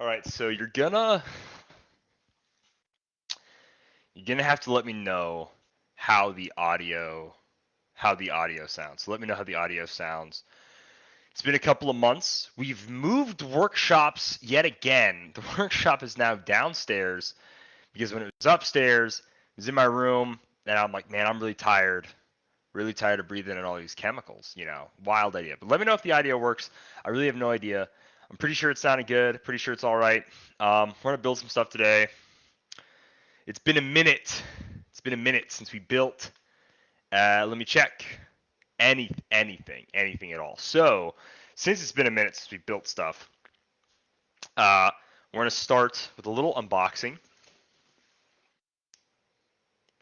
All right, so you're gonna have to let me know how the audio sounds. So let me know how the audio sounds. It's been a couple of months. We've moved workshops yet again. The workshop is now downstairs because when it was upstairs, it was in my room, and I'm like, man, I'm really tired. Really tired of breathing in all these chemicals, wild idea. But let me know if the audio works. I really have no idea. I'm pretty sure it sounded good. Pretty sure it's all right. We're going to build some stuff today. It's been a minute. It's been a minute since we built. Let me check. Anything at all. So, since it's been a minute since we built stuff, we're going to start with a little unboxing.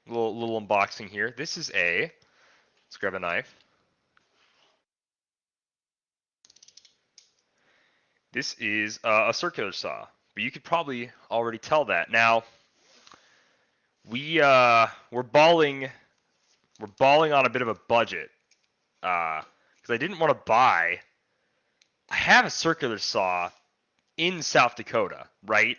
Little unboxing here. This is let's grab a knife. This is a circular saw, but you could probably already tell that. Now, we're balling on a bit of a budget because I didn't want to buy. I have a circular saw in South Dakota, right?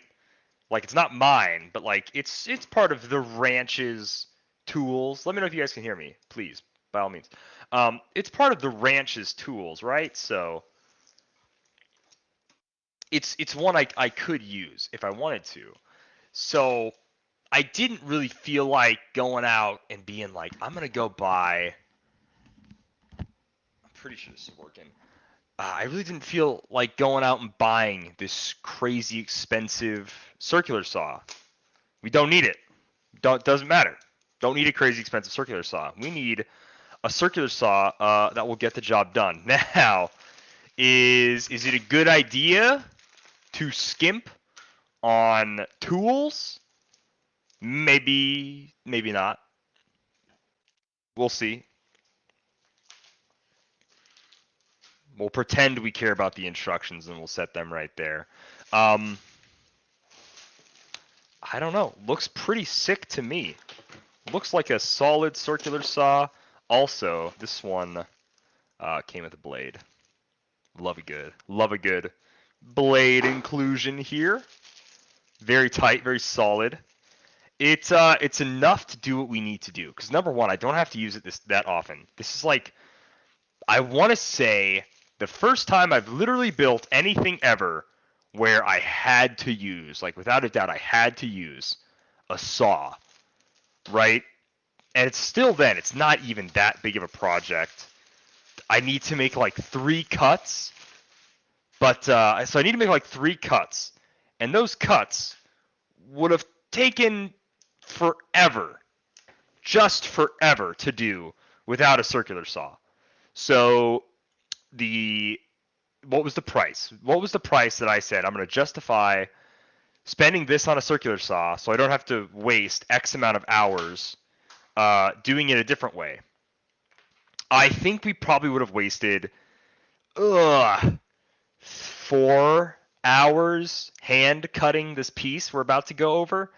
Like it's not mine, but like it's part of the ranch's tools. Let me know if you guys can hear me, please, by all means. It's part of the ranch's tools, right? So it's one I could use if I wanted to. So I didn't really feel like going out and being like, I'm gonna go buy. I'm pretty sure this is working. I really didn't feel like going out and buying this crazy expensive circular saw. We don't need it. Doesn't matter. Don't need a crazy expensive circular saw. We need a circular saw that will get the job done. Now, is it a good idea to skimp on tools? Maybe not. We'll see. We'll pretend we care about the instructions and we'll set them right there. I don't know. Looks pretty sick to me. Looks like a solid circular saw. Also, this one came with a blade. Love a good blade inclusion here. Very tight, very solid. It's enough to do what we need to do. Because number one, I don't have to use it that often. This is like, I want to say the first time I've literally built anything ever where I had to use, like without a doubt, I had to use a saw, right? And it's still then, it's not even that big of a project. I need to make like 3 cuts, but so I need to make like 3 cuts, and those cuts would have taken forever, just forever to do without a circular saw. So what was the price? What was the price that I said I'm going to justify spending this on a circular saw so I don't have to waste X amount of hours doing it a different way? I think we probably would have wasted 4 hours hand cutting this piece we're about to go over.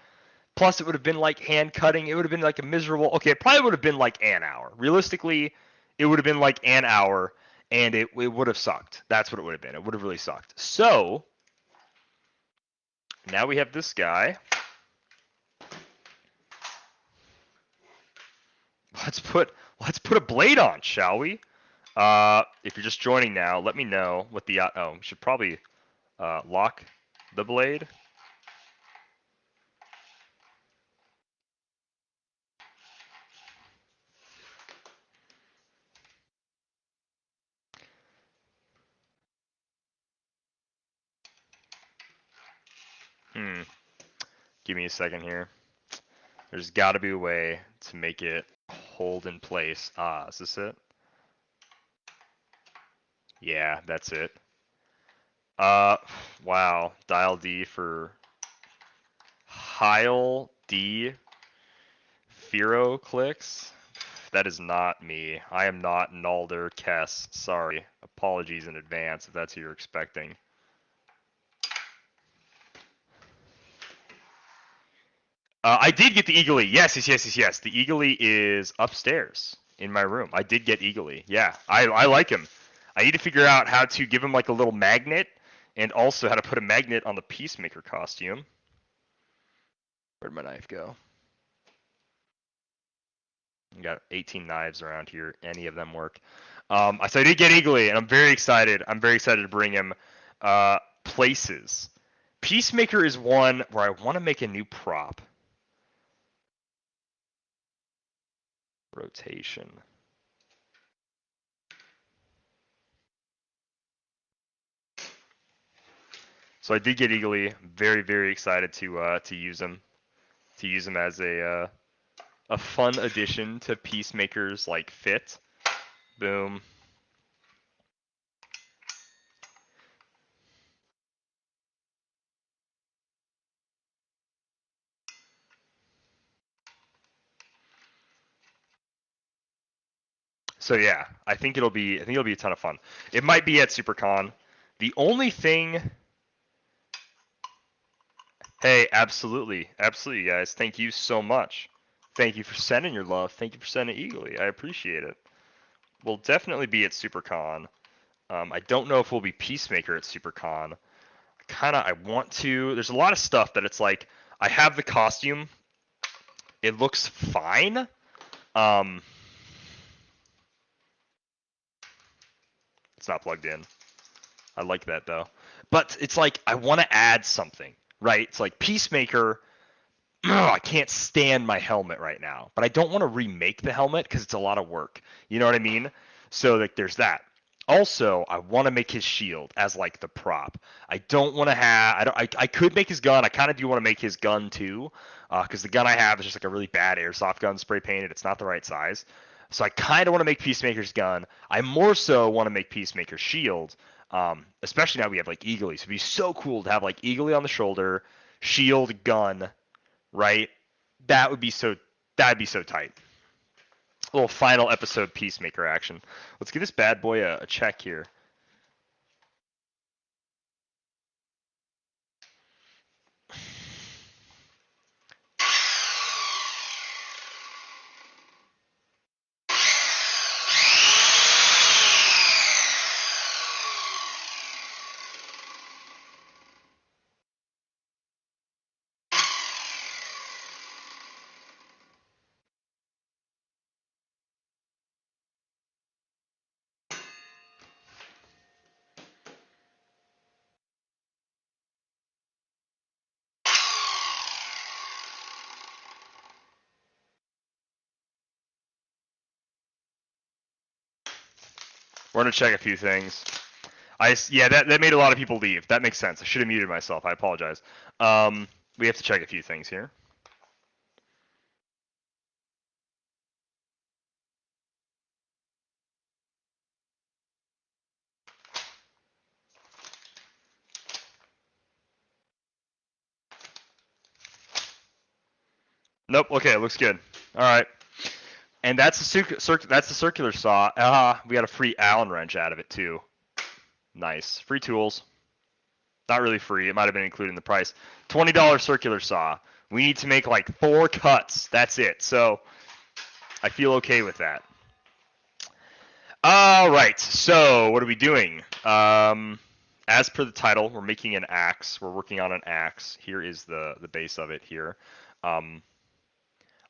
Plus, it would have been like hand cutting. It would have been like a miserable. Okay, it probably would have been like an hour. Realistically, it would have been like an hour, and it would have sucked. That's what it would have been. It would have really sucked. So now we have this guy. Let's put a blade on, shall we? If you're just joining now, let me know what the we should probably lock the blade. Give me a second here. There's got to be a way to make it hold in place. Is this it? Yeah, that's it. Wow. Dial D for Heil D. Firo clicks. That is not me. I am not Nalder Kess. Sorry. Apologies in advance if that's who you're expecting. I did get the Eagly. Yes. The Eagly is upstairs in my room. I did get Eagly. Yeah, I like him. I need to figure out how to give him like a little magnet and also how to put a magnet on the Peacemaker costume. Where'd my knife go? We got 18 knives around here. Any of them work. So I did get Eagly, and I'm very excited. I'm very excited to bring him places. Peacemaker is one where I want to make a new prop. Rotation. So I did get Eagly. Very, very excited to use him. To use him as a fun addition to Peacemaker's like fit. Boom. So yeah, I think it'll be a ton of fun. It might be at SuperCon. The only thing. Hey, absolutely, absolutely, guys. Thank you so much. Thank you for sending your love. Thank you for sending Eagly. I appreciate it. We'll definitely be at SuperCon. I don't know if we'll be Peacemaker at SuperCon. I want to. There's a lot of stuff that it's like I have the costume. It looks fine. It's not plugged in. I like that though. But it's like I want to add something, right? It's like Peacemaker. I can't stand my helmet right now, but I don't want to remake the helmet because it's a lot of work. You know what I mean? So like there's that. Also, I want to make his shield as like the prop. I don't want to have. I don't. I could make his gun. I kind of do want to make his gun too, because the gun I have is just like a really bad airsoft gun, spray painted. It's not the right size. So I kind of want to make Peacemaker's gun. I more so want to make Peacemaker's shield, especially now we have like Eagly. So it'd be so cool to have like Eagly on the shoulder, shield, gun, right? That would be so. That'd be so tight. A little final episode Peacemaker action. Let's give this bad boy a check here. We're gonna check a few things. Yeah, that made a lot of people leave. That makes sense. I should have muted myself. I apologize. We have to check a few things here. Nope. Okay, it looks good. All right. And that's the circular saw. We got a free Allen wrench out of it too. Nice. Free tools. Not really free. It might have been included in the price. $20 circular saw. We need to make like 4 cuts. That's it. So I feel okay with that. All right. So what are we doing? As per the title, we're making an axe. We're working on an axe. Here is the base of it here.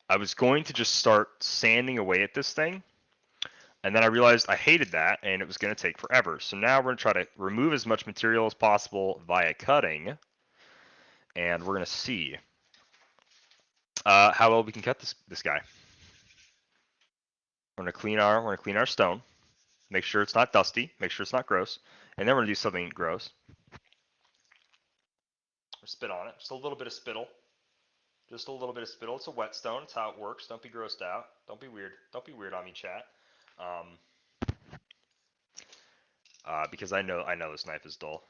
I was going to just start sanding away at this thing, and then I realized I hated that, and it was going to take forever. So now we're going to try to remove as much material as possible via cutting, and we're going to see how well we can cut this guy. We're going to clean our stone, make sure it's not dusty, make sure it's not gross, and then we're going to do something gross. Or spit on it, just a little bit of spittle. Just a little bit of spittle. It's a whetstone. It's how it works. Don't be grossed out. Don't be weird. Don't be weird on me, chat. Because I know this knife is dull.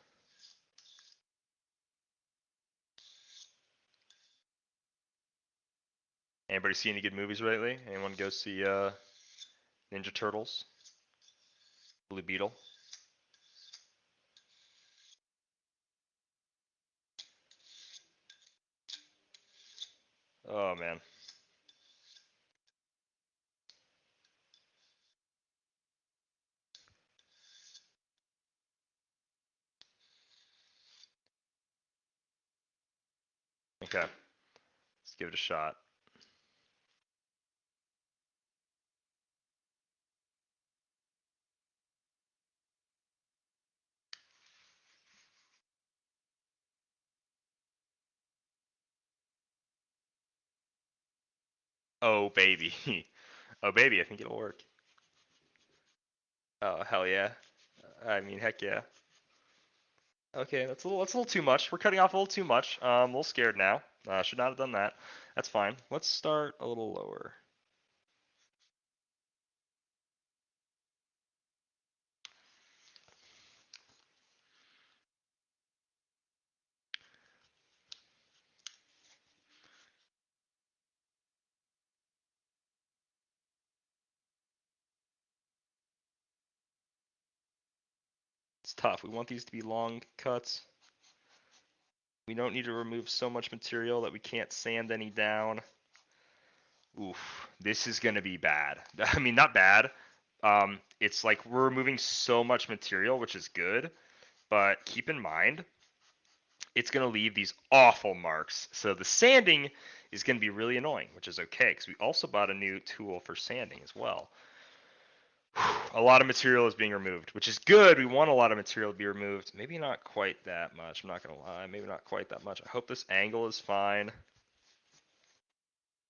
Anybody see any good movies lately? Anyone go see Ninja Turtles? Blue Beetle? Oh man. Okay, let's give it a shot. Oh baby, oh baby, I think it'll work. Oh hell yeah! I mean, heck yeah. Okay, that's a little too much. We're cutting off a little too much. A little scared now. Should not have done that. That's fine. Let's start a little lower. It's tough. We want these to be long cuts. We don't need to remove so much material that we can't sand any down. Oof, this is gonna be bad. I mean, not bad. It's like we're removing so much material, which is good, but keep in mind, it's gonna leave these awful marks. So the sanding is gonna be really annoying, which is okay, because we also bought a new tool for sanding as well. A lot of material is being removed, which is good. We want a lot of material to be removed. Maybe not quite that much. I'm not gonna lie. Maybe not quite that much. I hope this angle is fine.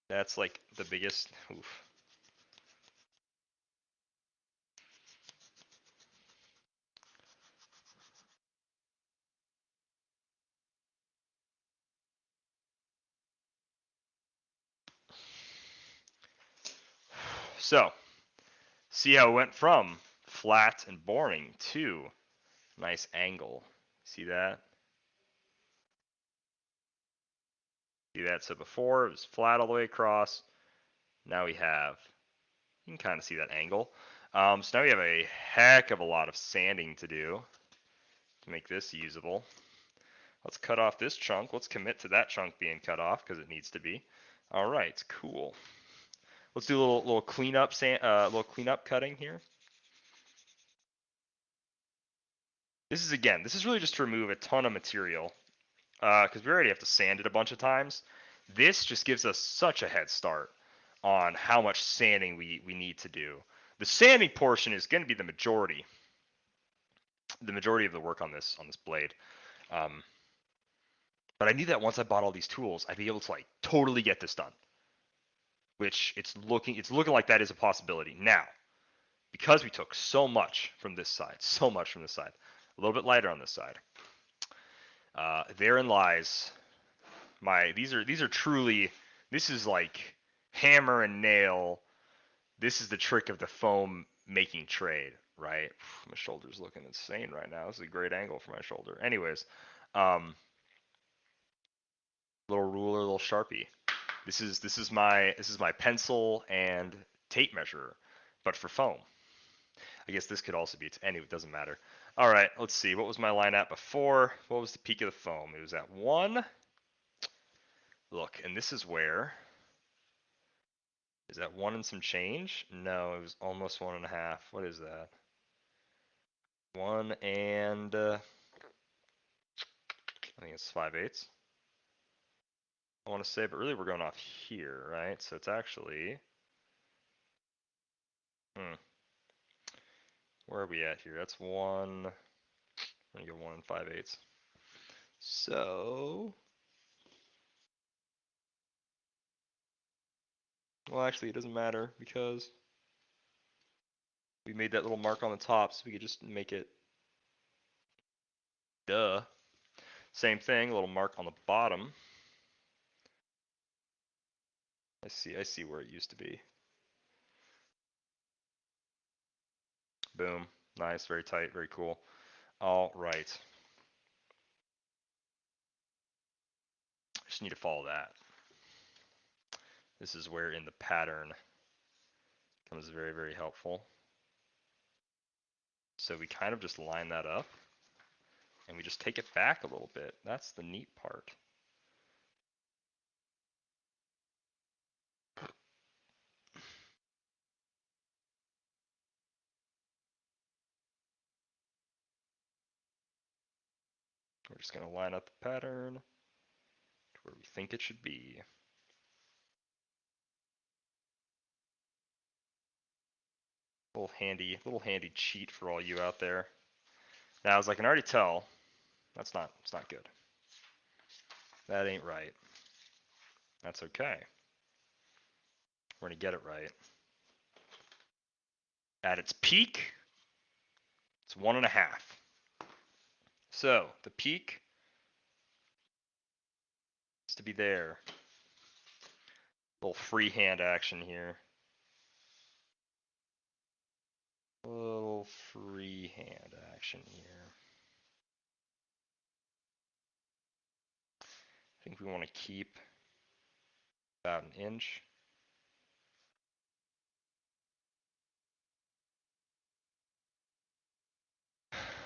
That's like the biggest. Oof. So, see how it went from flat and boring to nice angle. See that? See that? So before it was flat all the way across. Now we have, you can kind of see that angle. So now we have a heck of a lot of sanding to do to make this usable. Let's cut off this chunk. Let's commit to that chunk being cut off because it needs to be. All right, cool. Let's do a little cleanup little cleanup cutting here. This is really just to remove a ton of material because we already have to sand it a bunch of times. This just gives us such a head start on how much sanding we need to do. The sanding portion is going to be the majority of the work on this blade. Um, but I knew that once I bought all these tools, I'd be able to like totally get this done. Which it's looking like that is a possibility now, because we took so much from this side, a little bit lighter on this side. Therein lies my. These are truly. This is like hammer and nail. This is the trick of the foam making trade, right? My shoulder's looking insane right now. This is a great angle for my shoulder. Anyways, little ruler, little sharpie. This is my pencil and tape measure, but for foam. I guess this could also be. Anyway, it doesn't matter. All right, let's see. What was my line at before? What was the peak of the foam? It was at 1. Look, and this is where. Is that 1 and some change? No, it was almost 1.5. What is that? 1 and I think it's 5/8. I want to say, but really we're going off here, right? So it's actually. Where are we at here? That's 1. I'm gonna go 1 and 5/8. So. Well, actually, it doesn't matter because we made that little mark on the top, so we could just make it. Duh. Same thing, a little mark on the bottom. I see where it used to be. Boom. Nice, very tight, very cool. All right. Just need to follow that. This is where in the pattern becomes very, very helpful. So we kind of just line that up and we just take it back a little bit. That's the neat part. We're just going to line up the pattern. where we think it should be. Little handy cheat for all you out there. Now, as I can already tell, it's not good. That ain't right. That's okay. We're gonna get it right. At its peak, it's 1.5. So the peak is to be there. Little freehand action here. Little freehand action here. I think we want to keep about 1 inch.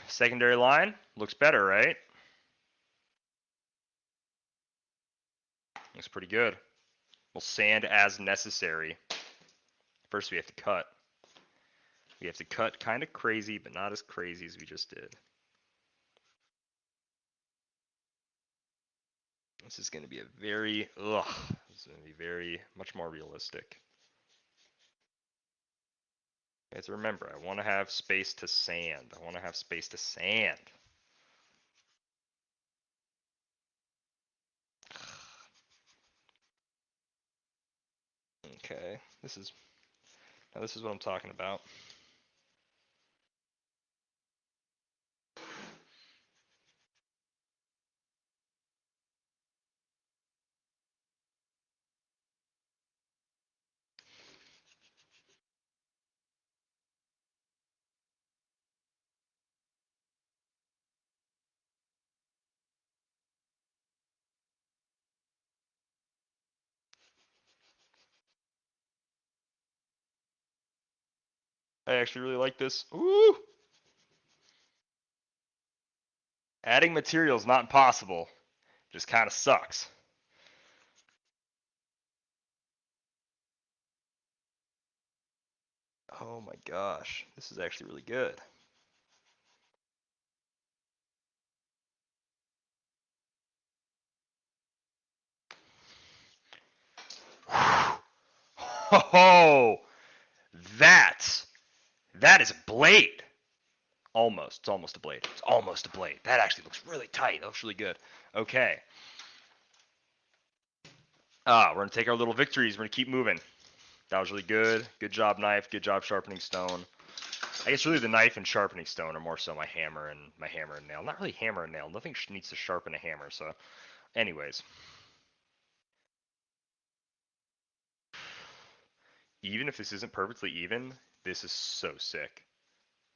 Secondary line looks better, right? Looks pretty good. We'll sand as necessary. First, we have to cut. We have to cut kind of crazy, but not as crazy as we just did. This is going to be a very, this is going to be very, much more realistic. You have to remember, I want to have space to sand. I want to have space to sand. Okay, this is what I'm talking about. I actually really like this. Ooh! Adding material is not impossible. Just kind of sucks. Oh my gosh, this is actually really good. Oh, that is a blade. Almost. It's almost a blade. It's almost a blade. That actually looks really tight. That looks really good. Okay. We're going to take our little victories. We're going to keep moving. That was really good. Good job, knife. Good job, sharpening stone. I guess really the knife and sharpening stone are more so my hammer and nail. Not really hammer and nail. Nothing needs to sharpen a hammer. So, anyways. Even if this isn't perfectly even, this is so sick.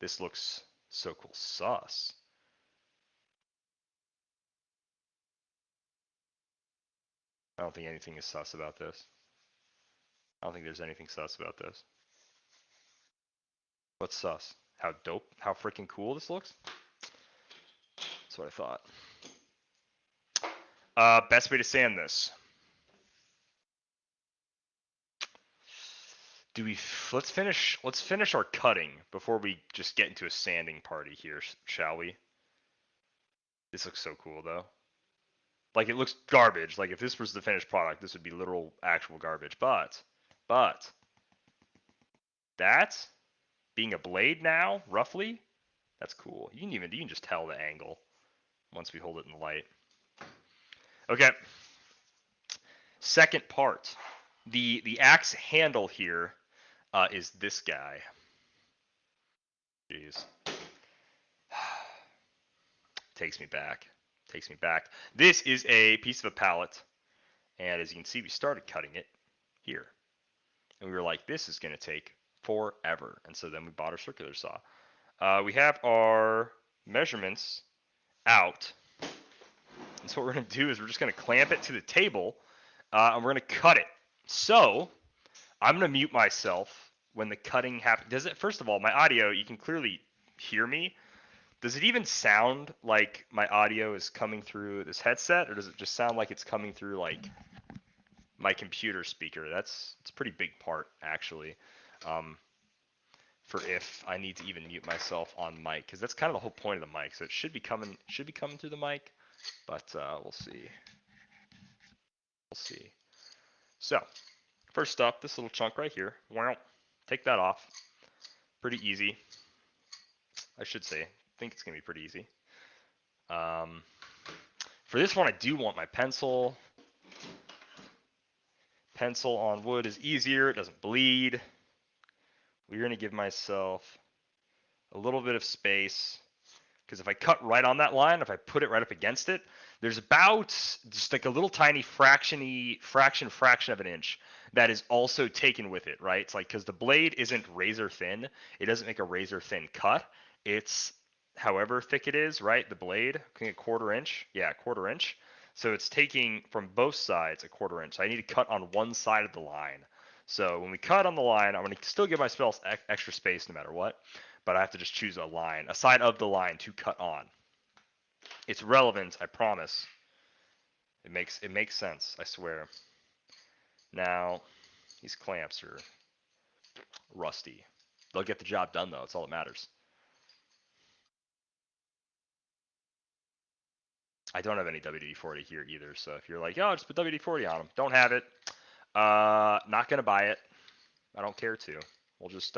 This looks so cool. Sus. I don't think anything is sus about this. I don't think there's anything sus about this. What's sus? How dope, how freaking cool this looks? That's what I thought. Best way to sand this. Let's finish our cutting before we just get into a sanding party here, shall we? This looks so cool though. Like it looks garbage. Like if this was the finished product, this would be literal actual garbage. But that being a blade now, roughly, that's cool. You can just tell the angle once we hold it in the light. Okay. Second part. The axe handle here is this guy. Jeez. Takes me back. This is a piece of a pallet, and as you can see, we started cutting it here, and we were like, this is gonna take forever, and so then we bought our circular saw. We have our measurements out, and so what we're gonna do is we're just gonna clamp it to the table, and we're gonna cut it. So I'm gonna mute myself when the cutting happens. First of all, my audio, you can clearly hear me. Does it even sound like my audio is coming through this headset, or does it just sound like it's coming through like my computer speaker? It's a pretty big part actually, for if I need to even mute myself on mic, because that's kind of the whole point of the mic. So it should be coming through the mic, but we'll see. We'll see. So, first up, this little chunk right here. Wow. Take that off. Pretty easy. I should say. I think it's going to be pretty easy. For this one, I do want my pencil. Pencil on wood is easier. It doesn't bleed. We're going to give myself a little bit of space. Because if I cut right on that line, if I put it right up against it, there's about just like a little tiny fraction of an inch that is also taken with it, right? It's like, because the blade isn't razor thin, it doesn't make a razor thin cut. It's however thick it is, right? The blade, a quarter inch, yeah, quarter inch. So it's taking from both sides a quarter inch. So I need to cut on one side of the line. So when we cut on the line, I'm going to still give myself extra space no matter what, but I have to just choose a line, a side of the line to cut on. It's relevant, I promise. It makes sense, I swear. Now, these clamps are rusty. They'll get the job done though. That's all that matters. I don't have any WD-40 here either, so if you're like, oh, just put WD-40 on them, don't have it. Not gonna buy it. I don't care to. We'll just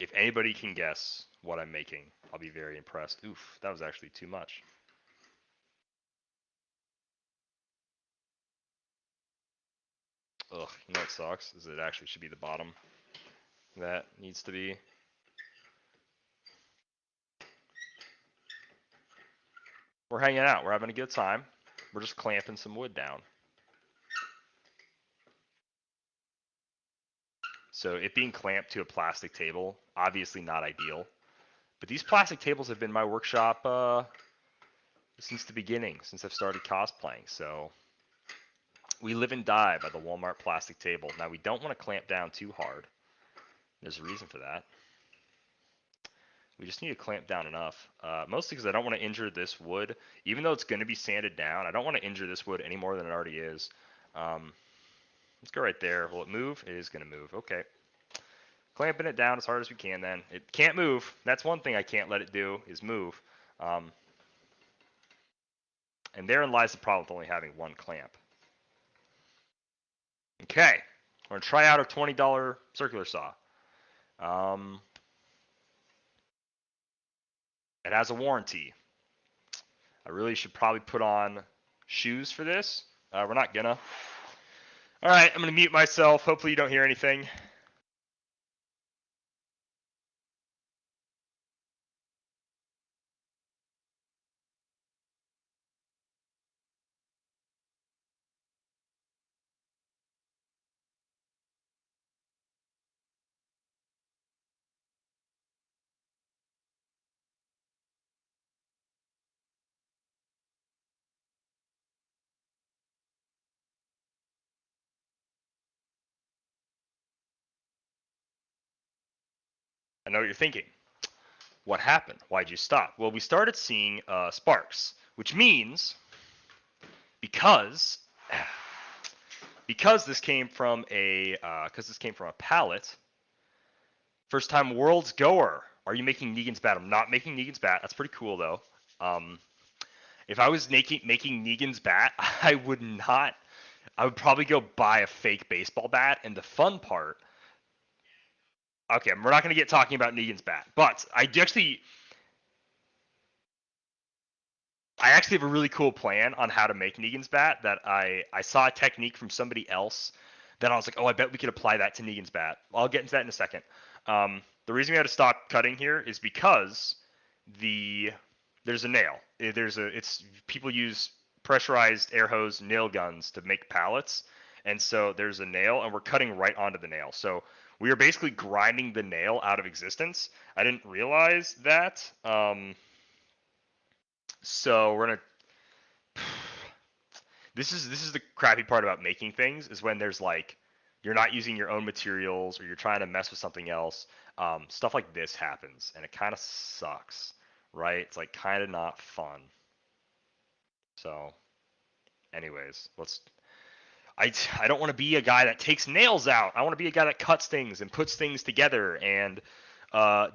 if anybody can guess what I'm making, I'll be very impressed. Oof, that was actually too much. Ugh, you know what sucks? Is it actually should be the bottom. That needs to be. We're hanging out. We're having a good time. We're just clamping some wood down. So it being clamped to a plastic table, obviously not ideal. But these plastic tables have been my workshop since the beginning, since I've started cosplaying. So we live and die by the Walmart plastic table. Now we don't want to clamp down too hard. There's a reason for that. We just need to clamp down enough. Mostly because I don't want to injure this wood. Even though it's going to be sanded down, I don't want to injure this wood any more than it already is. Let's go right there. Will it move? It is going to move. Okay. Clamping it down as hard as we can then. It can't move. That's one thing I can't let it do, is move. And therein lies the problem with only having one clamp. Okay. We're going to try out our $20 circular saw. It has a warranty. I really should probably put on shoes for this. We're not gonna. All right, I'm gonna mute myself. Hopefully you don't hear anything. I know what you're thinking. What happened? Why'd you stop? Well, we started seeing sparks, which means because this came from a pallet. First time world's goer. Are you making Negan's bat? I'm not making Negan's bat. That's pretty cool though. If I was making Negan's bat, I would not. I would probably go buy a fake baseball bat. And the fun part. Okay, we're not going to get talking about Negan's bat, but I actually have a really cool plan on how to make Negan's bat that I saw a technique from somebody else that I was like, oh, I bet we could apply that to Negan's bat. I'll get into that in a second. The reason we had to stop cutting here is because there's a nail. People use pressurized air hose nail guns to make pallets, and so there's a nail, and we're cutting right onto the nail. So we are basically grinding the nail out of existence. I didn't realize that. So we're gonna. This is the crappy part about making things, is when there's like you're not using your own materials or you're trying to mess with something else. Stuff like this happens, and it kind of sucks, right? It's like kind of not fun. So, anyways, I don't want to be a guy that takes nails out. I want to be a guy that cuts things and puts things together and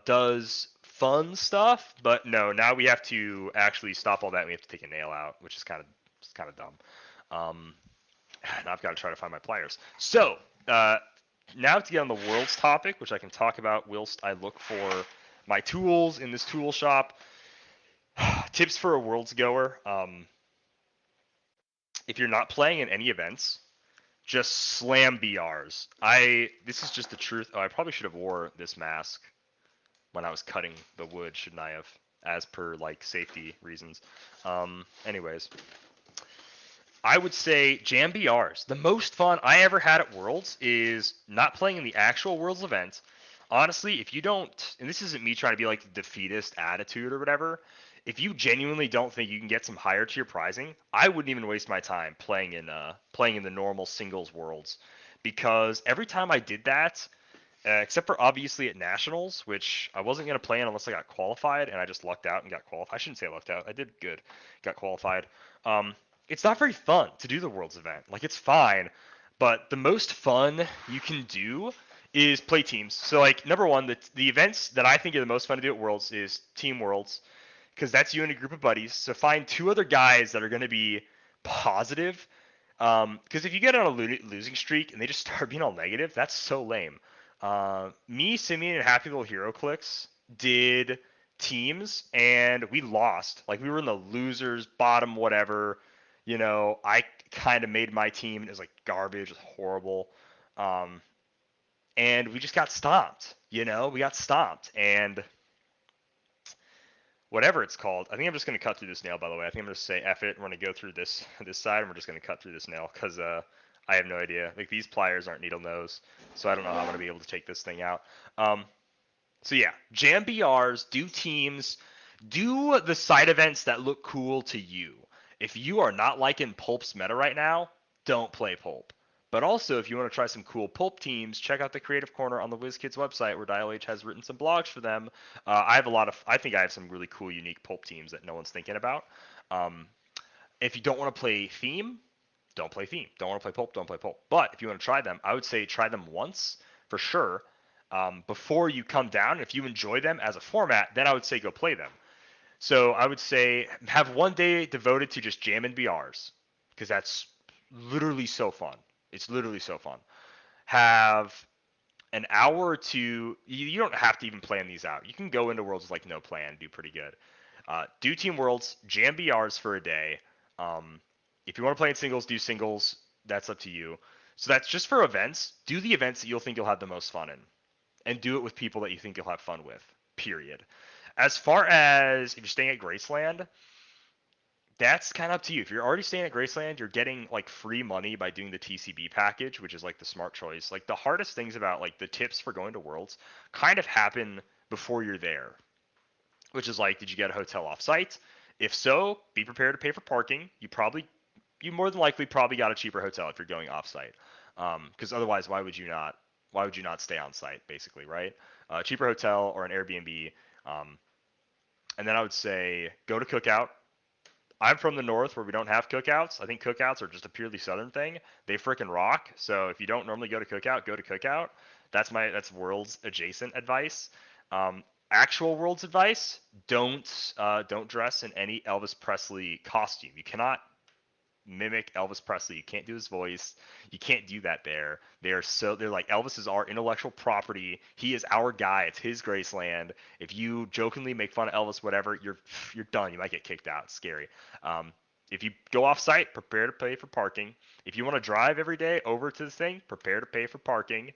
does fun stuff, but no, now we have to actually stop all that and we have to take a nail out, which is kind of dumb. Now I've got to try to find my pliers. So, now to get on the world's topic, which I can talk about whilst I look for my tools in this tool shop. Tips for a worlds goer. If you're not playing in any events, just slam BRs. This is just the truth. Oh, I probably should have wore this mask when I was cutting the wood, shouldn't I have? As per like safety reasons. Anyways, I would say jam BRs. The most fun I ever had at Worlds is not playing in the actual Worlds event. Honestly, if you don't, and this isn't me trying to be like the defeatist attitude or whatever, if you genuinely don't think you can get some higher tier prizing, I wouldn't even waste my time playing in the normal singles Worlds, because every time I did that, except for obviously at nationals, which I wasn't gonna play in unless I got qualified, and I just lucked out and got qualified. I shouldn't say I lucked out. I did good, got qualified. It's not very fun to do the Worlds event. Like it's fine, but the most fun you can do is play teams. So like number one, the events that I think are the most fun to do at Worlds is Team Worlds, because that's you and a group of buddies. So find two other guys that are going to be positive. Because if you get on a losing streak and they just start being all negative, that's so lame. Me, Simeon, and Happy Little Hero Clicks did teams and we lost. Like we were in the losers, bottom, whatever. I kind of made my team and it was like garbage, it was horrible. And we just got stomped. We got stomped and whatever it's called. I think I'm just going to cut through this nail, by the way. I think I'm going to say F it. We're going to go through this side, and we're just going to cut through this nail because I have no idea. Like, these pliers aren't needle nose, so I don't know how I'm going to be able to take this thing out. So, yeah, jam BRs, do teams, do the side events that look cool to you. If you are not liking Pulp's meta right now, don't play Pulp. But also, if you want to try some cool Pulp teams, check out the Creative Corner on the WizKids website where Dial H has written some blogs for them. I think I have some really cool, unique Pulp teams that no one's thinking about. If you don't want to play Theme, don't play Theme. Don't want to play Pulp, don't play Pulp. But if you want to try them, I would say try them once for sure before you come down. If you enjoy them as a format, then I would say go play them. So I would say have one day devoted to just jamming BRs because that's literally so fun. It's literally so fun. Have an hour or two. You don't have to even plan these out. You can go into Worlds with like no plan, do pretty good. Do Team Worlds, jam BRs for a day. If you want to play in singles, do singles. That's up to you. So that's just for events. Do the events that you'll think you'll have the most fun in, and do it with people that you think you'll have fun with. Period. As far as if you're staying at Graceland, that's kind of up to you. If you're already staying at Graceland, you're getting like free money by doing the TCB package, which is like the smart choice. Like the hardest things about like the tips for going to Worlds kind of happen before you're there, which is like, did you get a hotel off site? If so, be prepared to pay for parking. You more than likely probably got a cheaper hotel if you're going off site. Because otherwise, why would you not stay on site basically, right? Cheaper hotel or an Airbnb. And then I would say go to Cookout. I'm from the north where we don't have cookouts. I think cookouts are just a purely southern thing. They freaking rock. So if you don't normally go to Cookout, go to Cookout. That's Worlds adjacent advice. Actual Worlds advice: don't dress in any Elvis Presley costume. You cannot mimic Elvis Presley. You can't do his voice. You can't do that there. They're like, Elvis is our intellectual property. He is our guy. It's his Graceland. If you jokingly make fun of Elvis, whatever, you're done. You might get kicked out. It's scary. If you go off site, prepare to pay for parking. If you want to drive every day over to the thing, prepare to pay for parking.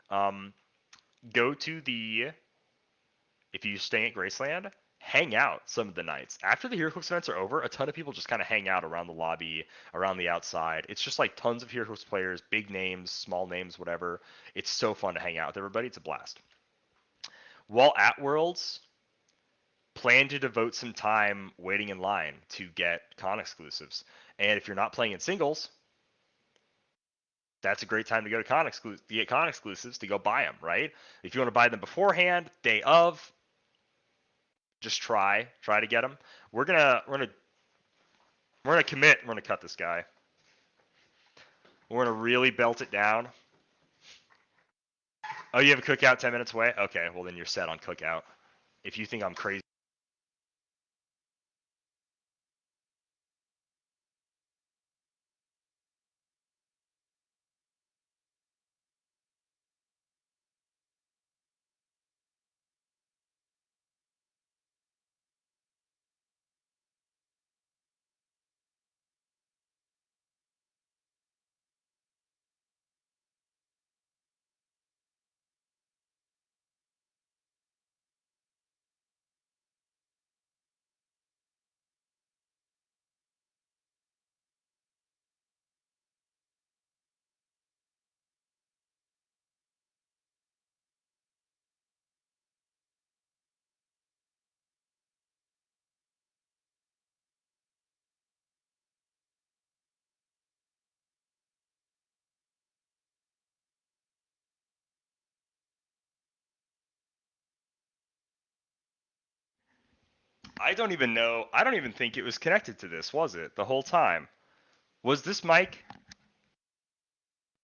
Go to if you're staying at Graceland, hang out some of the nights. After the HeroClix events are over, a ton of people just kind of hang out around the lobby, around the outside. It's just like tons of HeroClix players, big names, small names, whatever. It's so fun to hang out with everybody. It's a blast. While at Worlds, plan to devote some time waiting in line to get con exclusives. And if you're not playing in singles, that's a great time to go to get con exclusives to go buy them, right? If you want to buy them beforehand, day of, just try to get them. We're gonna commit. We're gonna cut this guy. We're gonna really belt it down. Oh, you have a cookout 10 minutes away? Okay, well then you're set on cookout. if you think I'm crazy. I don't even know. I don't even think it was connected to this, was it? The whole time. Was this mic?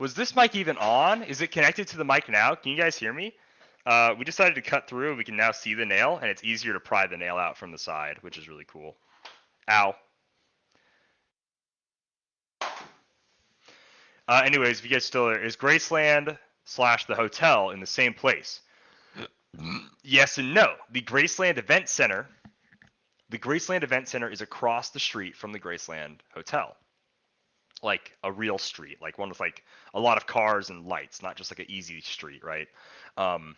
Was this mic even on? Is it connected to the mic now? Can you guys hear me? We decided to cut through. We can now see the nail, and it's easier to pry the nail out from the side, which is really cool. Ow. Anyways, if you guys still are, is Graceland / the hotel in the same place? Yes and no. The Graceland Event Center. The Graceland Event Center is across the street from the Graceland Hotel. Like a real street, like one with like a lot of cars and lights, not just like an easy street, right? Um,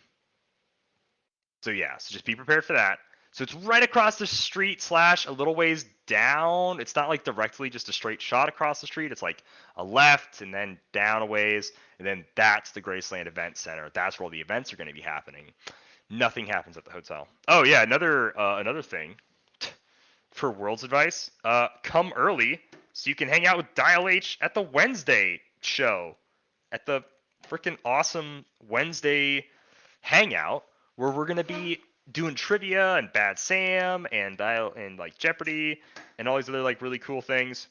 so yeah, so just be prepared for that. So it's right across the street / a little ways down. It's not like directly just a straight shot across the street. It's like a left and then down a ways, and then that's the Graceland Event Center. That's where all the events are going to be happening. Nothing happens at the hotel. Oh yeah, another thing for World's advice. Come early so you can hang out with Dial H at the Wednesday show, at the freaking awesome Wednesday hangout where we're gonna be doing trivia and Bad Sam and Dial and like Jeopardy and all these other like really cool things.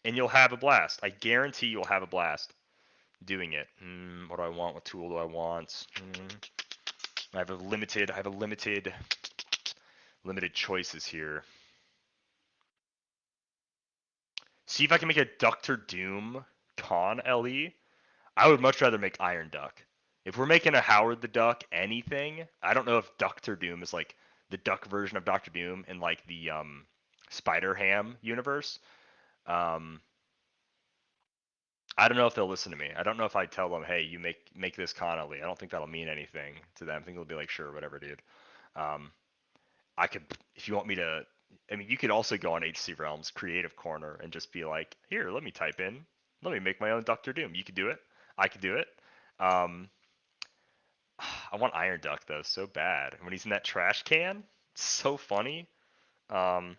And you'll have a blast. I guarantee you'll have a blast doing it. What do I want? What tool do I want? I have a limited choices here. See if I can make a Doctor Doom Con LE. I would much rather make Iron Duck. If we're making a Howard the Duck anything, I don't know if Doctor Doom is like the duck version of Doctor Doom in like the Spider Ham universe. Um, I don't know if they'll listen to me. I don't know if I tell them, hey, you make this Con LE. I don't think that'll mean anything to them. I think they'll be like, sure, whatever, dude. Um, I could, if you want me to, I mean, you could also go on HC Realms Creative Corner and just be like, here, let me type in, let me make my own Doctor Doom. You could do it. I could do it. Um, I want Iron Duck though, so bad. When he's in that trash can, it's so funny. Um,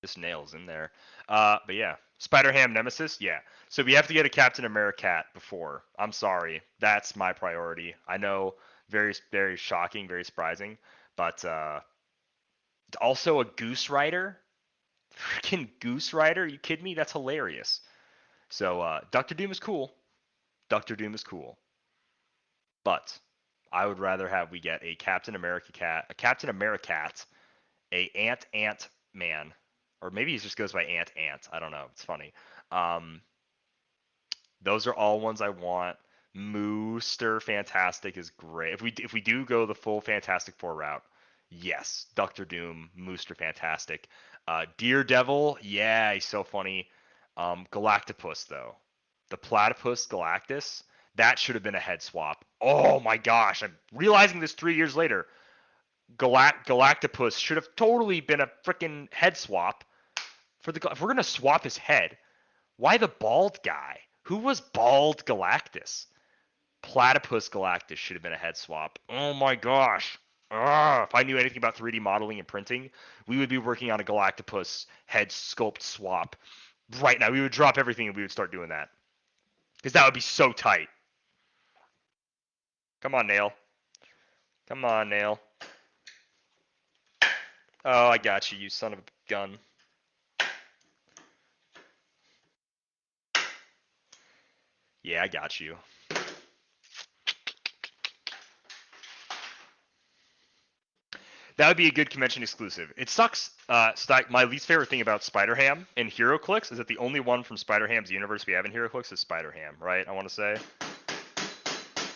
just nails in there. But yeah, Spider Ham Nemesis, yeah. So we have to get a Captain America before. I'm sorry, that's my priority. I know, very shocking, very surprising, but also a Goose Rider. Freaking Goose Rider? You kidding me? That's hilarious. So Doctor Doom is cool. Doctor Doom is cool. But I would rather have we get a Captain America cat, a Captain Americat, a Ant Man, or maybe he just goes by Ant. I don't know. It's funny. Um, those are all ones I want. Mooster Fantastic is great. If we do go the full Fantastic Four route, yes, Doctor Doom, Mooster Fantastic, Daredevil, yeah, he's so funny. Galactopus though, the Platypus Galactus, that should have been a head swap. Oh my gosh, I'm realizing this 3 years later. Galactopus should have totally been a freaking head swap for the. If we're gonna swap his head, why the bald guy? Who was bald Galactus? Platypus Galactus should have been a head swap. Oh my gosh. If I knew anything about 3D modeling and printing, we would be working on a Galactopus head sculpt swap right now. We would drop everything and we would start doing that. Because that would be so tight. Come on, Nail. Come on, Nail. Oh, I got you, you son of a gun. Yeah, I got you. That would be a good convention exclusive. It sucks. My least favorite thing about Spider-Ham and HeroClix is that the only one from Spider-Ham's universe we have in HeroClix is Spider-Ham, right? I want to say.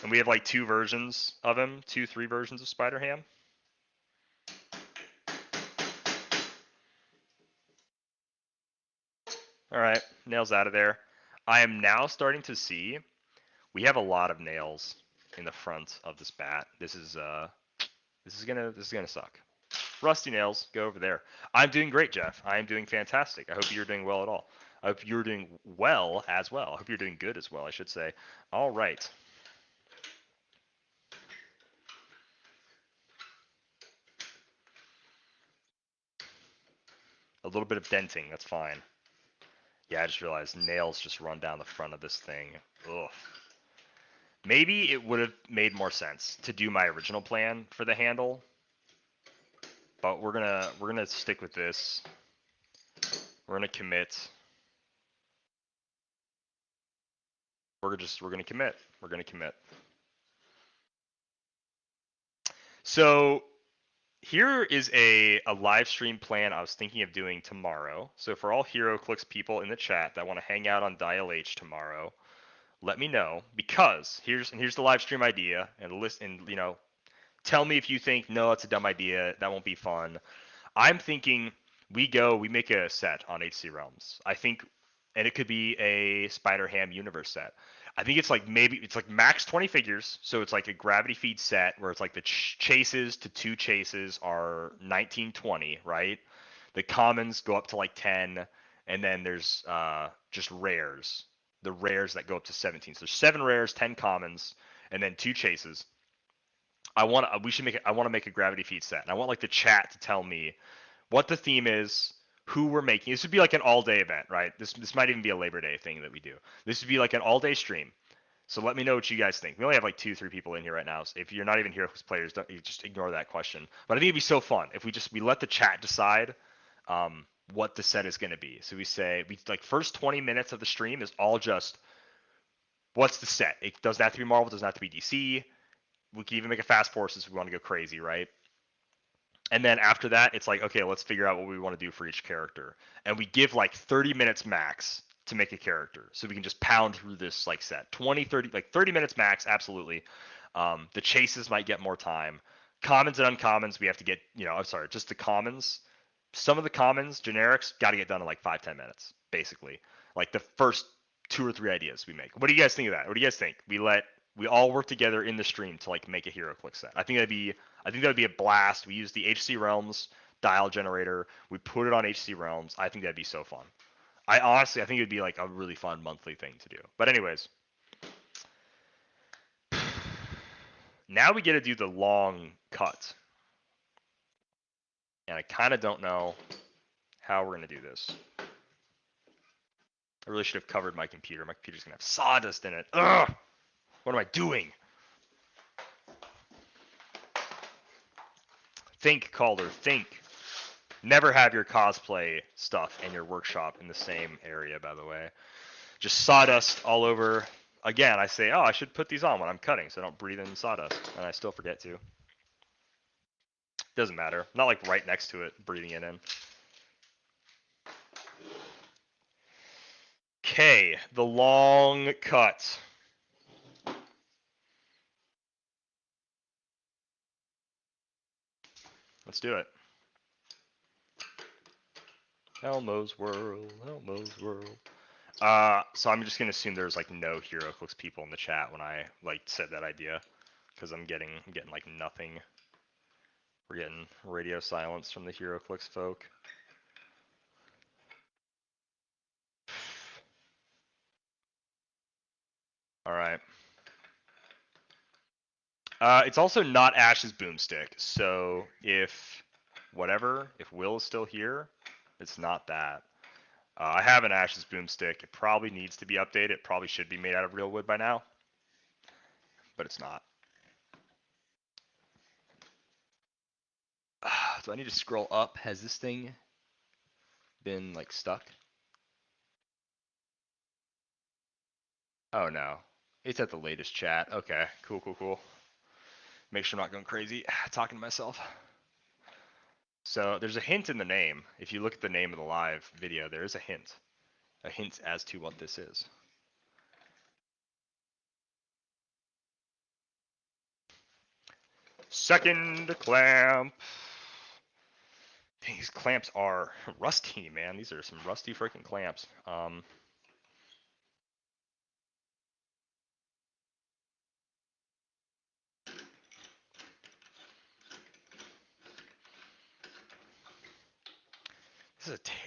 And we have like two versions of him, three versions of Spider-Ham. All right, nails out of there. I am now starting to see we have a lot of nails in the front of this bat. This is gonna suck. Rusty nails, go over there. I'm doing great, Jeff. I am doing fantastic. I hope you're doing well at all. I hope you're doing well as well. I hope you're doing good as well, I should say. All right. A little bit of denting, that's fine. Yeah, I just realized nails just run down the front of this thing. Ugh. Maybe it would have made more sense to do my original plan for the handle, but we're gonna stick with this. We're gonna commit. We're gonna commit. We're gonna commit. So here is a live stream plan I was thinking of doing tomorrow. So for all HeroClix people in the chat that want to hang out on Dial H tomorrow, let me know, because here's the live stream idea, and tell me if you think no, it's a dumb idea, that won't be fun. I'm thinking we make a set on HC Realms. I think, and it could be a Spider-Ham universe set. I think it's like max 20 figures, so it's like a gravity feed set where it's like the chases to two chases are 1920, right? The commons go up to like 10, and then there's just rares. The rares that go up to 17. So there's 7 rares, 10 commons, and then 2 chases. I want to make a gravity feed set. And I want like the chat to tell me what the theme is, who we're making. This would be like an all-day event, right? This might even be a Labor Day thing that we do. This would be like an all-day stream. So let me know what you guys think. We only have like 2-3 people in here right now. So if you're not even here as players, you just ignore that question. But I think it'd be so fun if we let the chat decide what the set is going to be. So we like first 20 minutes of the stream is all just what's the set. It doesn't have to be Marvel. It doesn't have to be DC. We can even make a fast forces if we want to go crazy, right? And then after that, it's like, okay, let's figure out what we want to do for each character. And we give like 30 minutes max to make a character. So we can just pound through this like set. 20, 30, like 30 minutes max, absolutely. The chases might get more time. Commons and uncommons, we have to get, I'm sorry, just the commons. Some of the commons, generics, got to get done in like 5-10 minutes, basically. Like the first 2 or 3 ideas we make. What do you guys think of that? What do you guys think? We all work together in the stream to like make a HeroClix set. I think that would be a blast. We use the HC Realms dial generator. We put it on HC Realms. I think that'd be so fun. I think it'd be like a really fun monthly thing to do. But anyways, now we get to do the long cut. And I kind of don't know how we're going to do this. I really should have covered my computer. My computer's going to have sawdust in it. Ugh! What am I doing? Think, Calder, think. Never have your cosplay stuff and your workshop in the same area, by the way. Just sawdust all over. Again, I say, oh, I should put these on when I'm cutting so I don't breathe in sawdust. And I still forget to. Doesn't matter. Not like right next to it, breathing it in. Okay, the long cut. Let's do it. Elmo's World, Elmo's World. So I'm just gonna assume there's like no HeroClix people in the chat when I like said that idea, because I'm getting like nothing. We're getting radio silence from the HeroClix folk. All right. It's also not Ash's boomstick, so if Will is still here, it's not that. I have an Ash's boomstick. It probably needs to be updated. It probably should be made out of real wood by now, but it's not. Do I need to scroll up? Has this thing been like stuck? Oh no. It's at the latest chat. Okay, cool. Make sure I'm not going crazy talking to myself. So there's a hint in the name. If you look at the name of the live video, there is a hint as to what this is. Second clamp. These clamps are rusty, man. These are some rusty freaking clamps.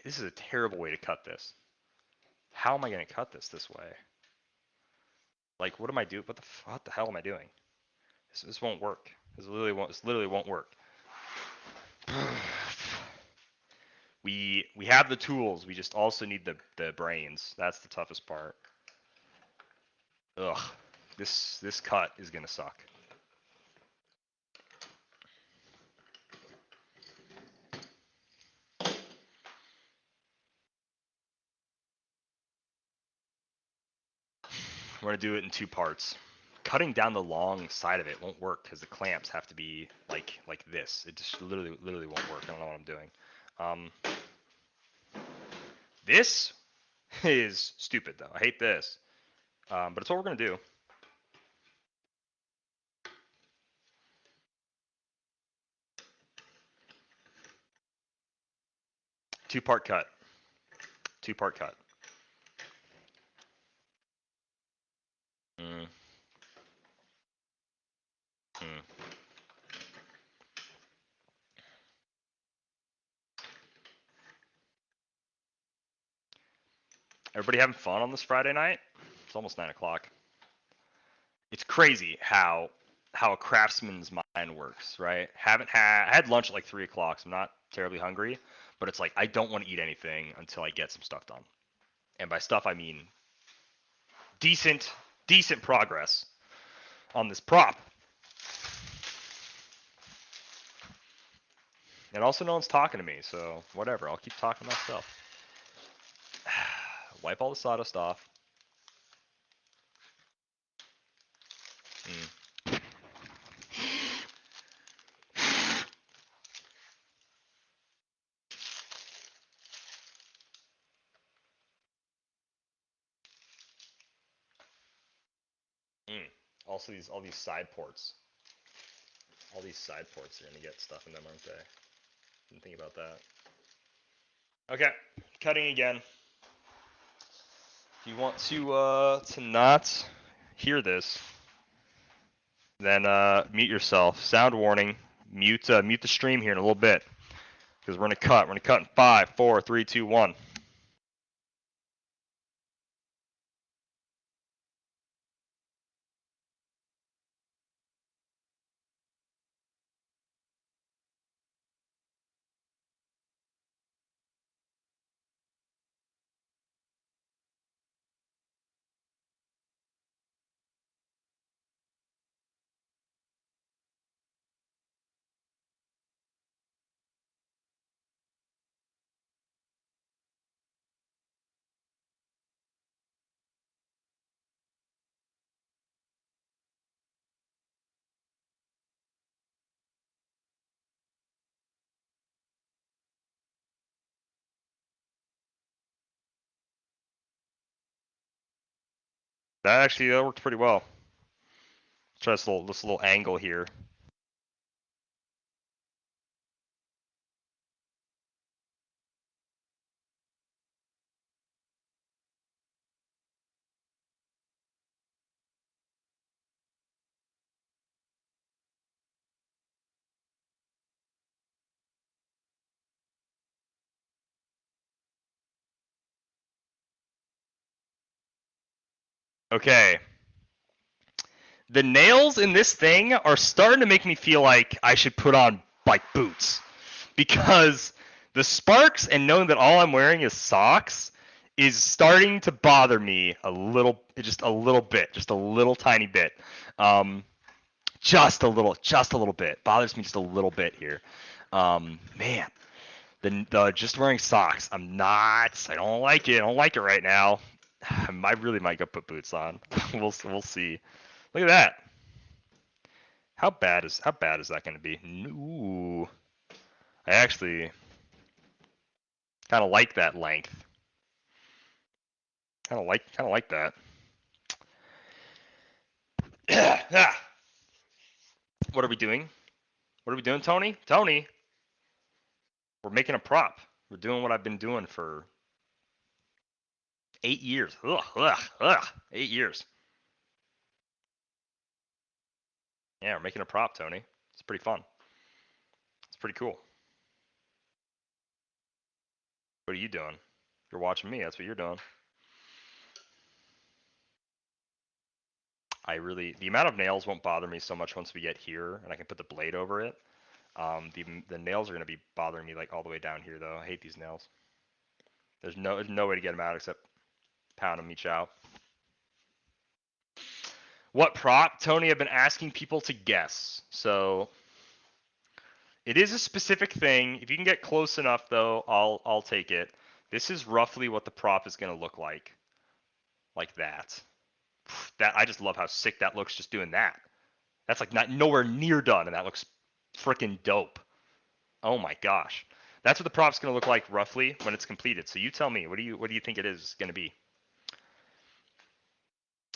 This is a terrible way to cut this. How am I going to cut this way? Like, what am I doing? What the hell am I doing? This won't work. This literally won't work. We have the tools. We just also need the brains. That's the toughest part. Ugh. This cut is gonna suck. We're gonna do it in 2 parts. Cutting down the long side of it won't work because the clamps have to be like this. It just literally won't work. I don't know what I'm doing. This is stupid though. I hate this. But it's what we're gonna do. Two-part cut. Mm. Everybody having fun on this Friday night? It's almost 9 o'clock. It's crazy how a craftsman's mind works, right? I had lunch at like 3 o'clock, so I'm not terribly hungry, but it's like I don't want to eat anything until I get some stuff done. And by stuff I mean decent progress on this prop. And also no one's talking to me, so whatever, I'll keep talking to myself. Wipe all the sawdust off. Also all these side ports. All these side ports are gonna get stuff in them, aren't they? Didn't think about that. Okay, cutting again. If you want to not hear this, then mute yourself. Sound warning. Mute the stream here in a little bit because we're gonna cut. We're gonna cut in 5, 4, 3, 2, 1. That worked pretty well. Try this little angle here. Okay. The nails in this thing are starting to make me feel like I should put on like boots because the sparks and knowing that all I'm wearing is socks is starting to bother me a little bit, just a little tiny bit. Just a little bit. Bothers me just a little bit here. Man, the just wearing socks. I don't like it. I don't like it right now. I really might go put boots on. we'll see. Look at that. How bad is that going to be? Ooh. I actually kind of like that length. Kind of like that. What are we doing? What are we doing, Tony? Tony, we're making a prop. We're doing what I've been doing for 8 years. Ugh. 8 years. Yeah, we're making a prop, Tony. It's pretty fun. It's pretty cool. What are you doing? You're watching me. That's what you're doing. The amount of nails won't bother me so much once we get here and I can put the blade over it. The nails are going to be bothering me like all the way down here though. I hate these nails. There's no way to get them out except pound them each out. What prop? Tony, I've been asking people to guess. So it is a specific thing. If you can get close enough though, I'll take it. This is roughly what the prop is going to look like. Like that. I just love how sick that looks just doing that. That's like not nowhere near done and that looks freaking dope. Oh my gosh. That's what the prop's going to look like roughly when it's completed. So you tell me, what do you think it is going to be?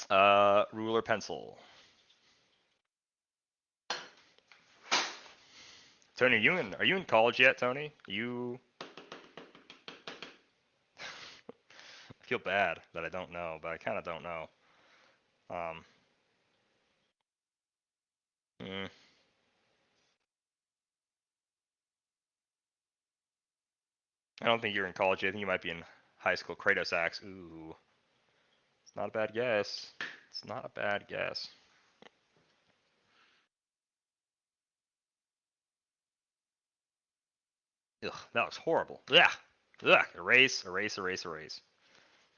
Ruler, pencil. Tony, are you in college yet, Tony? I feel bad that I don't know, but I kind of don't know. Hmm. I don't think you're in college yet. I think you might be in high school. Kratos Axe. Ooh. It's not a bad guess. It's not a bad guess. Ugh, that looks horrible. Yeah. Ugh. Erase.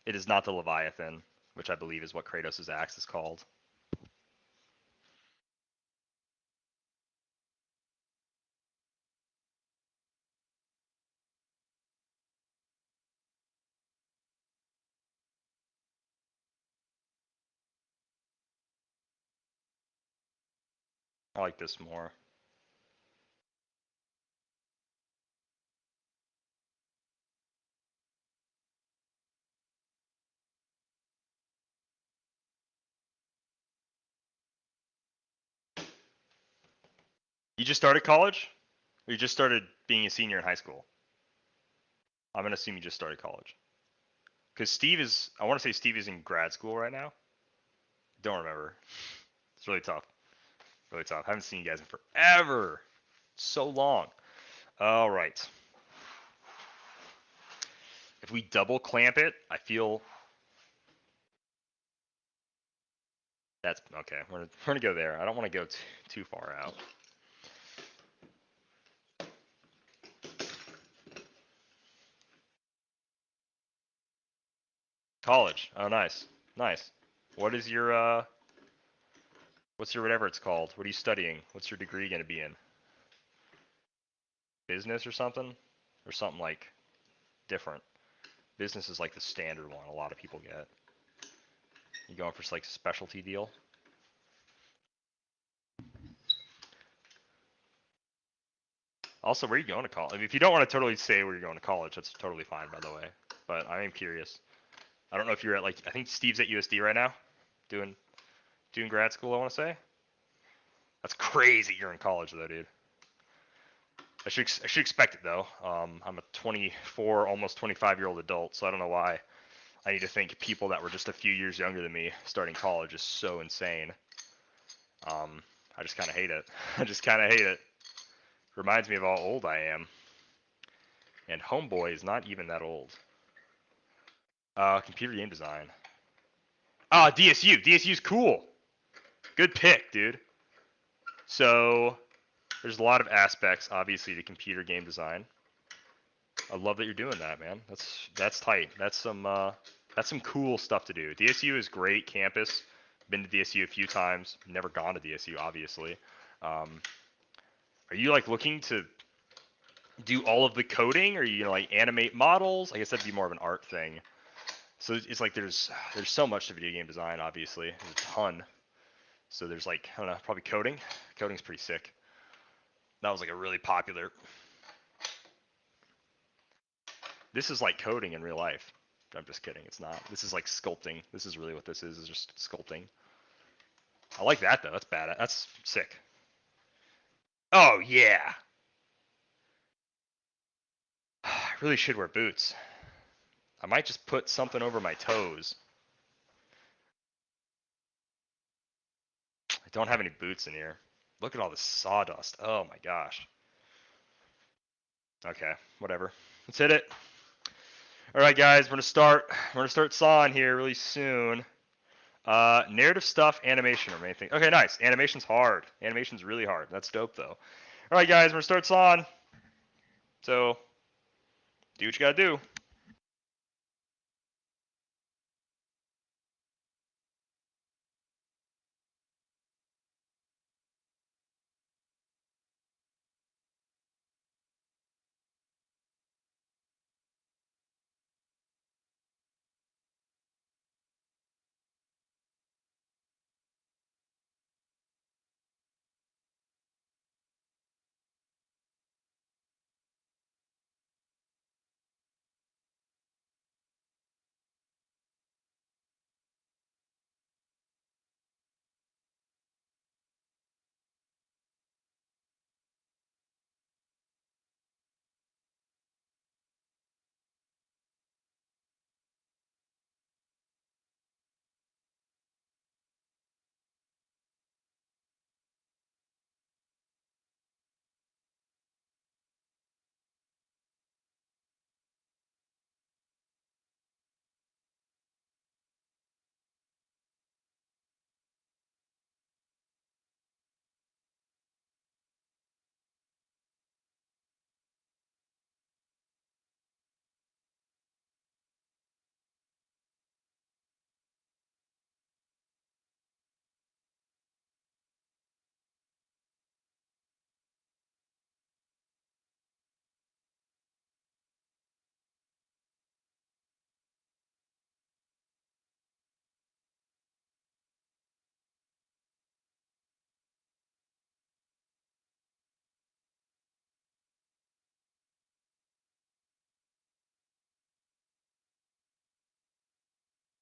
It is not the Leviathan, which I believe is what Kratos' axe is called. I like this more. You just started college? Or you just started being a senior in high school? I'm gonna assume you just started college. Because I want to say Steve is in grad school right now. Don't remember. It's really tough. Really tough. Haven't seen you guys in forever. So long. All right. If we double clamp it, I feel that's okay. We're gonna go there. I don't want to go too far out. College. Oh, nice, nice. What is your what's your whatever it's called? What are you studying? What's your degree gonna be in? Business or something? Or something like different? Business is like the standard one a lot of people get. You going for like specialty deal? Also, where are you going to college? I mean, if you don't want to totally say where you're going to college, that's totally fine, by the way. But I am curious. I don't know if you're at I think Steve's at USD right now, doing grad school. I want to say. That's crazy. You're in college though, dude. I should expect it though. I'm a 24, almost 25-year-old adult, so I don't know why I need to think people that were just a few years younger than me starting college is so insane. I just kind of hate it. I just kind of hate it. Reminds me of how old I am. And Homeboy is not even that old. Computer game design. DSU. DSU's cool. Good pick, dude. So, there's a lot of aspects, obviously, to computer game design. I love that you're doing that, man. That's tight. That's some cool stuff to do. DSU is great campus. Been to DSU a few times. Never gone to DSU, obviously. Are you looking to do all of the coding, or are you gonna animate models? I guess that'd be more of an art thing. So it's like there's so much to video game design. Obviously, there's a ton. So there's like, I don't know, probably coding. Coding's pretty sick. That was like a really popular. This is like coding in real life. I'm just kidding. It's not. This is like sculpting. This is really what this is just sculpting. I like that though. That's bad. That's sick. Oh yeah. I really should wear boots. I might just put something over my toes. I don't have any boots in here. Look at all this sawdust. Oh my gosh. Okay, whatever. Let's hit it. All right, guys, we're gonna start sawing here really soon. Narrative stuff, animation, or main thing. Okay, nice. Animation's hard. Animation's really hard. That's dope though. All right, guys, we're gonna start sawing. So, do what you gotta do.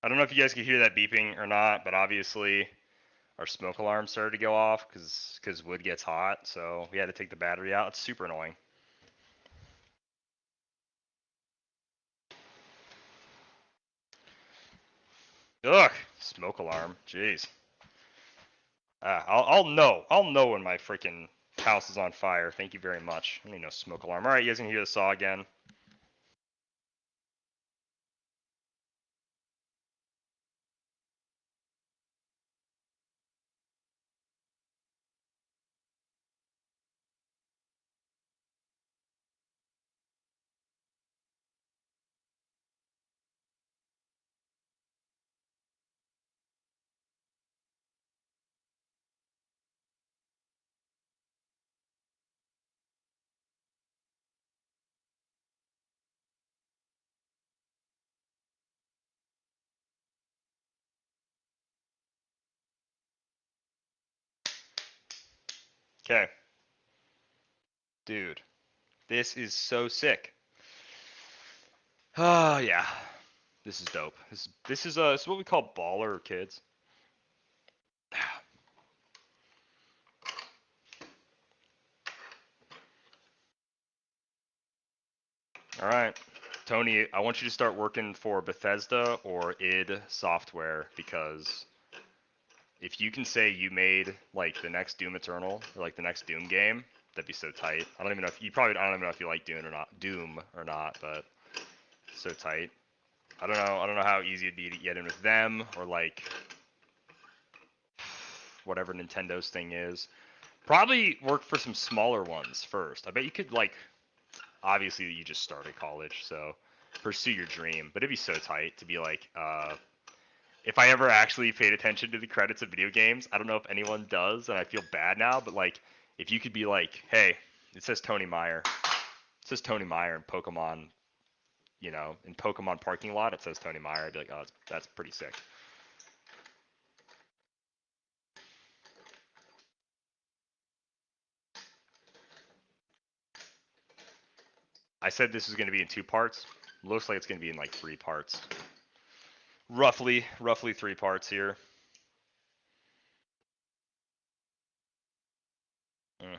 I don't know if you guys can hear that beeping or not, but obviously our smoke alarm started to go off because wood gets hot, so we had to take the battery out. It's super annoying. Ugh, smoke alarm. Jeez. I'll know when my freaking house is on fire. Thank you very much. I need no smoke alarm. All right, you guys can hear the saw again. Okay, dude, this is so sick. Ah, yeah, this is dope. This is what we call baller kids. All right, Tony, I want you to start working for Bethesda or id Software because if you can say you made like the next Doom Eternal or like the next Doom game, that'd be so tight. I don't even know if you probably I don't even know if you like Doom or not, but so tight. I don't know how easy it'd be to get in with them or like whatever Nintendo's thing is. Probably work for some smaller ones first. I bet you could like obviously you just started college, so pursue your dream. But it'd be so tight to be like, if I ever actually paid attention to the credits of video games, I don't know if anyone does, and I feel bad now, but like if you could be like, hey, it says Tony Meyer. It says Tony Meyer in Pokemon you know, in Pokemon parking lot, it says Tony Meyer. I'd be like, oh, that's pretty sick. I said this is going to be in 2 parts. Looks like it's going to be in like 3 parts. Roughly 3 parts here. Mm.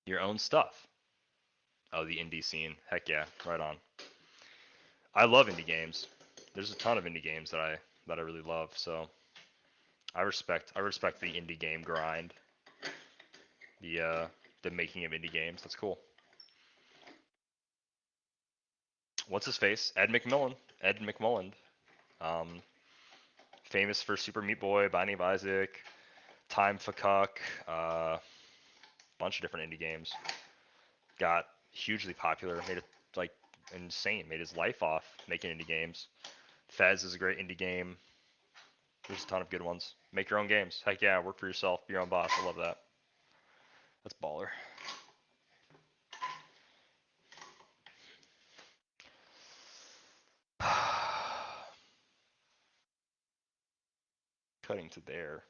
Your own stuff. Oh, the indie scene. Heck yeah, right on. I love indie games. There's a ton of indie games that I really love. So I respect the indie game grind. The making of indie games. That's cool. What's his face? Ed McMillan. Ed McMullen. Um, famous for Super Meat Boy, Binding of Isaac, Time for Cuck, bunch of different indie games. Got hugely popular. Made it like insane. Made his life off making indie games. Fez is a great indie game. There's a ton of good ones. Make your own games. Heck yeah, work for yourself. Be your own boss. I love that. That's baller. Cutting to there.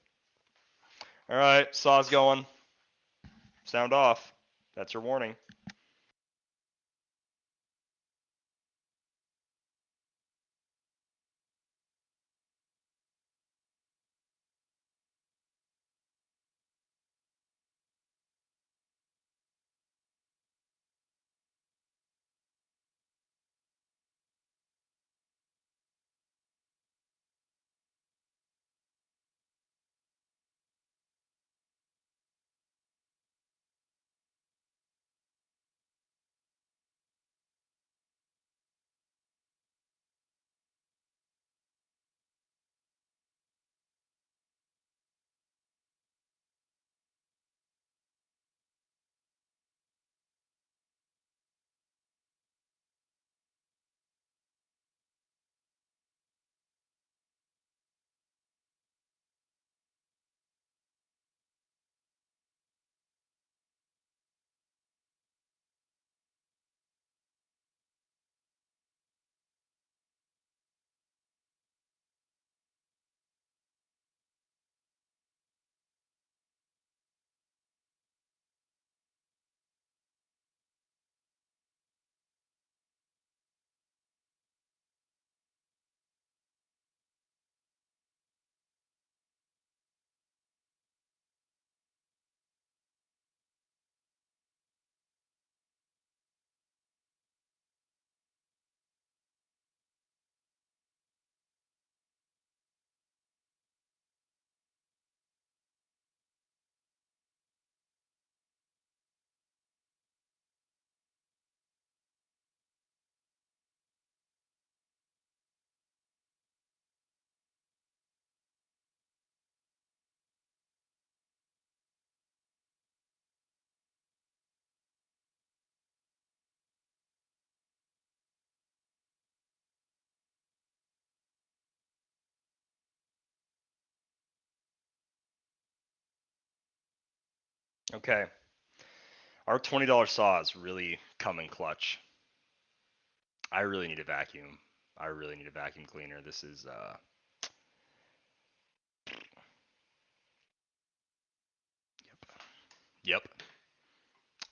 All right, saw's going. Sound off. That's your warning. Okay. Our $20 saw is really coming clutch. I really need a vacuum. I really need a vacuum cleaner. This is yep.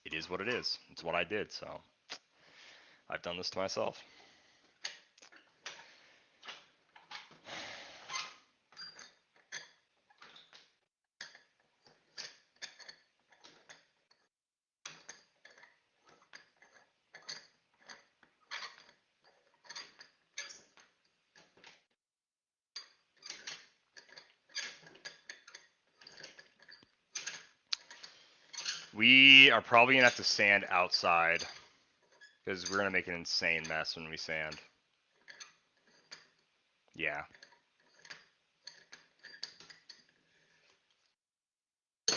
It is what it is. It's what I did, so I've done this to myself. We are probably gonna have to sand outside because we're gonna make an insane mess when we sand. Yeah. This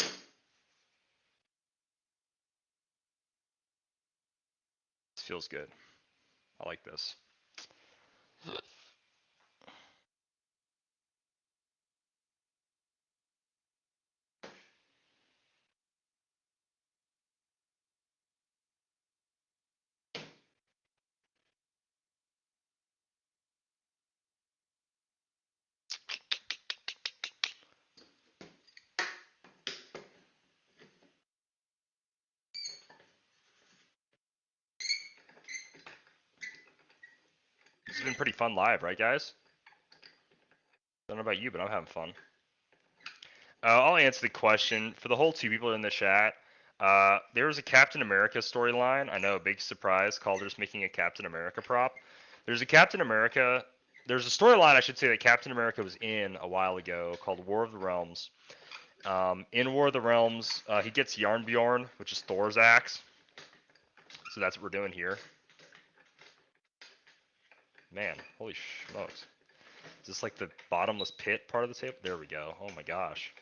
feels good. I like this. It's been pretty fun live, right, guys? I don't know about you, but I'm having fun. I'll answer the question for the whole 2 people in the chat. There was a Captain America storyline. I know, big surprise. Calder's making a Captain America prop. There's a Captain America. There's a storyline, I should say, that Captain America was in a while ago called War of the Realms. In War of the Realms, he gets Yarnbjorn, which is Thor's axe. So that's what we're doing here. Man, holy smokes. Is this like the bottomless pit part of the table? There we go. Oh my gosh.